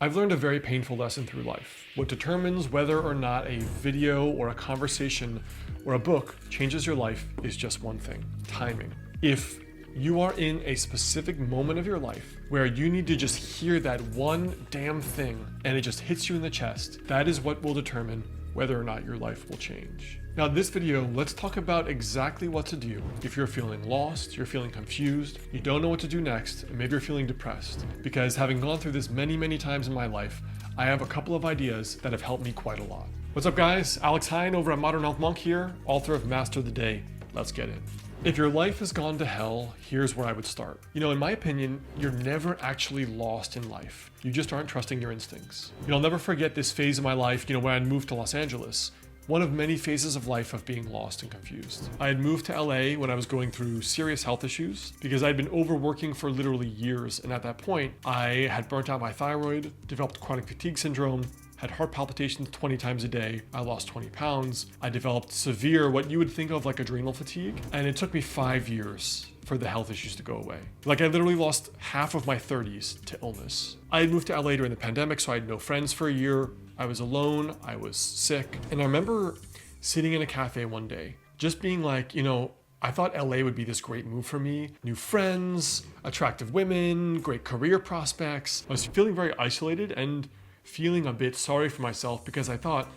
I've learned a very painful lesson through life. What determines whether or not a video or a conversation or a book changes your life is just one thing: timing. If you are in a specific moment of your life where you need to just hear that one damn thing and it just hits you in the chest, that is what will determine whether or not your life will change. Now, in this video, let's talk about exactly what to do if you're feeling lost, you're feeling confused, you don't know what to do next, and maybe you're feeling depressed. Because having gone through this many times in my life, I have a couple of ideas that have helped me quite a lot. What's up, guys? Alex Hine over at Modern Health Monk here, author of Master the Day. Let's get in. If your life has gone to hell, here's where I would start. In my opinion, you're never actually lost in life. You just aren't trusting your instincts. I'll never forget this phase of my life, when I moved to Los Angeles. One of many phases of life of being lost and confused. I had moved to LA when I was going through serious health issues because I'd been overworking for literally years. And at that point, I had burnt out my thyroid, developed chronic fatigue syndrome, had heart palpitations 20 times a day. I lost 20 pounds. I developed severe, what you would think of like adrenal fatigue. And it took me 5 years for the health issues to go away. I literally lost half of my 30s to illness. I had moved to LA during the pandemic, so I had no friends for a year. I was alone, I was sick. And I remember sitting in a cafe one day, just being like, I thought LA would be this great move for me. New friends, attractive women, great career prospects. I was feeling very isolated and feeling a bit sorry for myself because I thought,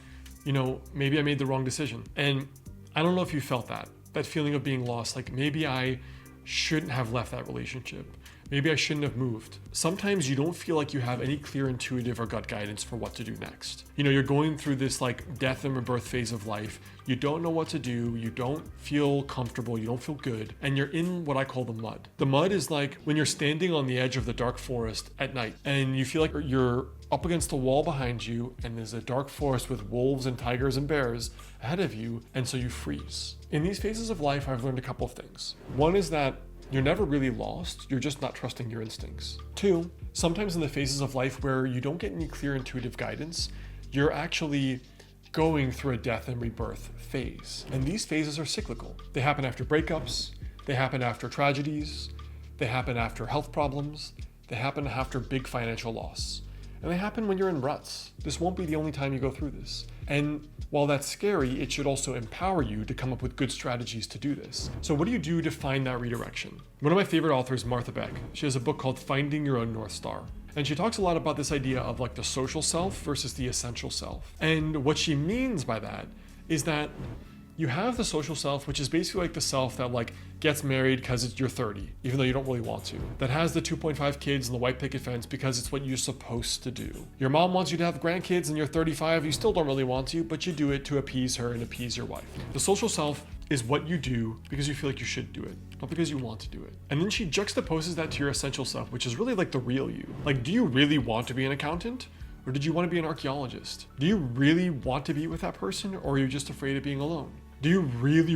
maybe I made the wrong decision. And I don't know if you felt that feeling of being lost, like maybe I shouldn't have left that relationship. Maybe I shouldn't have moved. Sometimes you don't feel like you have any clear intuitive or gut guidance for what to do next. You're going through this death and rebirth phase of life. You don't know what to do. You don't feel comfortable. You don't feel good. And you're in what I call the mud. The mud is like when you're standing on the edge of the dark forest at night and you feel like you're up against the wall behind you and there's a dark forest with wolves and tigers and bears ahead of you, and so you freeze. In these phases of life, I've learned a couple of things. One is that you're never really lost, you're just not trusting your instincts. Two, sometimes in the phases of life where you don't get any clear intuitive guidance, you're actually going through a death and rebirth phase. And these phases are cyclical. They happen after breakups, they happen after tragedies, they happen after health problems, they happen after big financial loss. And they happen when you're in ruts. This won't be the only time you go through this. And while that's scary, it should also empower you to come up with good strategies to do this. So what do you do to find that redirection? One of my favorite authors, Martha Beck, she has a book called Finding Your Own North Star. And she talks a lot about this idea of the social self versus the essential self. And what she means by that is that you have the social self, which is basically the self that gets married because you're 30, even though you don't really want to. That has the 2.5 kids and the white picket fence because it's what you're supposed to do. Your mom wants you to have grandkids and you're 35, you still don't really want to, but you do it to appease her and appease your wife. The social self is what you do because you feel like you should do it, not because you want to do it. And then she juxtaposes that to your essential self, which is really the real you. Do you really want to be an accountant? Or did you want to be an archaeologist? Do you really want to be with that person, or are you just afraid of being alone? Do you really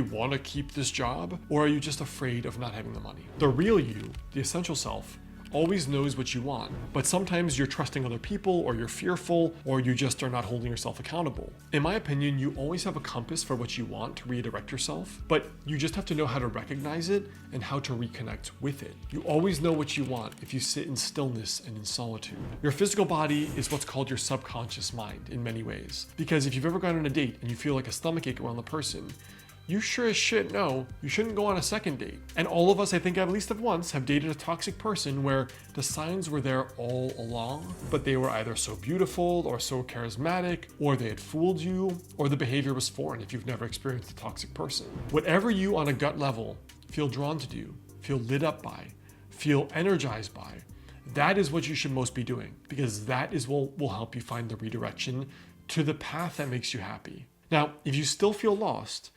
want to keep this job, or are you just afraid of not having the money? The real you, the essential self, always knows what you want, but sometimes you're trusting other people, or you're fearful, or you just are not holding yourself accountable. In my opinion, you always have a compass for what you want to redirect yourself, but you just have to know how to recognize it and how to reconnect with it. You always know what you want if you sit in stillness and in solitude. Your physical body is what's called your subconscious mind in many ways, because if you've ever gone on a date and you feel like a stomachache around the person, you sure as shit know you shouldn't go on a second date. And all of us, I think at least once, have dated a toxic person where the signs were there all along, but they were either so beautiful or so charismatic, or they had fooled you, or the behavior was foreign if you've never experienced a toxic person. Whatever you on a gut level feel drawn to do, feel lit up by, feel energized by, that is what you should most be doing, because that is what will help you find the redirection to the path that makes you happy. Now, if you still feel lost,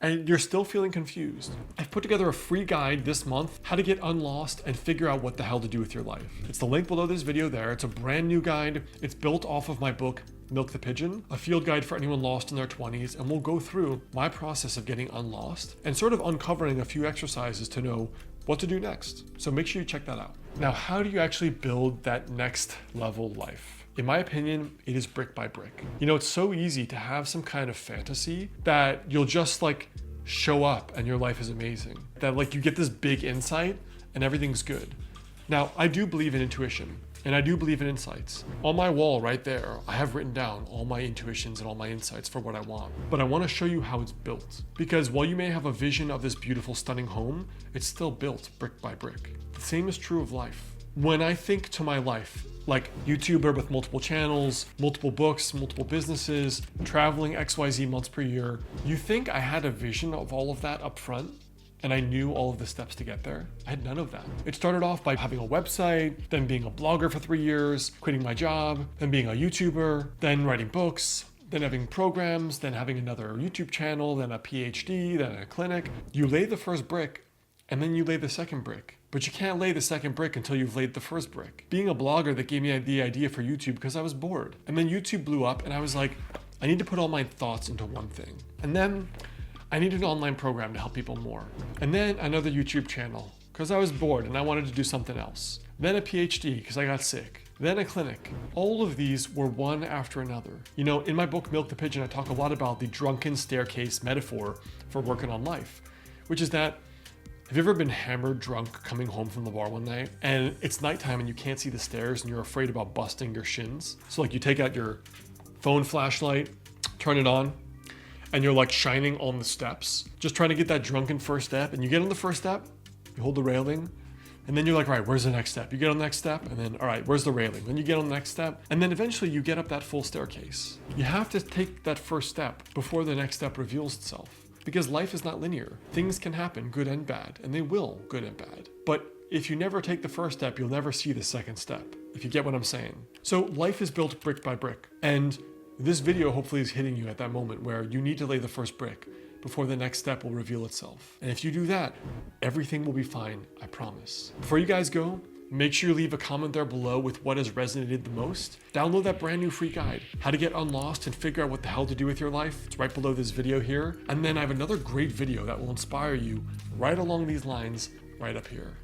and you're still feeling confused, I've put together a free guide this month, how to get unlost and figure out what the hell to do with your life. It's the link below this video there. It's a brand new guide. It's built off of my book, Milk the Pigeon, a field guide for anyone lost in their 20s, and we'll go through my process of getting unlost and sort of uncovering a few exercises to know what to do next. So make sure you check that out. Now, how do you actually build that next level life? In my opinion, it is brick by brick. It's so easy to have some kind of fantasy that you'll just show up and your life is amazing. That you get this big insight and everything's good. Now, I do believe in intuition. And I do believe in insights. On my wall right there, I have written down all my intuitions and all my insights for what I want. But I want to show you how it's built. Because while you may have a vision of this beautiful, stunning home, it's still built brick by brick. The same is true of life. When I think to my life, like YouTuber with multiple channels, multiple books, multiple businesses, traveling XYZ months per year, you think I had a vision of all of that up front? And I knew all of the steps to get there? I had none of that. It started off by having a website, then being a blogger for 3 years, quitting my job, then being a YouTuber, then writing books, then having programs, then having another YouTube channel, then a PhD, then a clinic. You lay the first brick, and then you lay the second brick. But you can't lay the second brick until you've laid the first brick. Being a blogger, that gave me the idea for YouTube because I was bored. And then YouTube blew up, and I was like, I need to put all my thoughts into one thing. And then I needed an online program to help people more. And then another YouTube channel, because I was bored and I wanted to do something else. Then a PhD, because I got sick. Then a clinic. All of these were one after another. You know, in my book, Milk the Pigeon, I talk a lot about the drunken staircase metaphor for working on life, which is that, have you ever been hammered drunk coming home from the bar one night and it's nighttime and you can't see the stairs and you're afraid about busting your shins? So like you take out your phone flashlight, turn it on, and you're like shining on the steps, just trying to get that drunken first step. And you get on the first step, you hold the railing, and then you're like, right, where's the next step? You get on the next step, and then, all right, where's the railing? Then you get on the next step, and then eventually you get up that full staircase. You have to take that first step before the next step reveals itself. Because life is not linear. Things can happen, good and bad, and they will, good and bad. But if you never take the first step, you'll never see the second step, if you get what I'm saying. So life is built brick by brick, and this video hopefully is hitting you at that moment where you need to lay the first brick before the next step will reveal itself. And if you do that, everything will be fine, I promise. Before you guys go, make sure you leave a comment there below with what has resonated the most. Download that brand new free guide, how to get unlost and figure out what the hell to do with your life. It's right below this video here. And then I have another great video that will inspire you right along these lines right up here.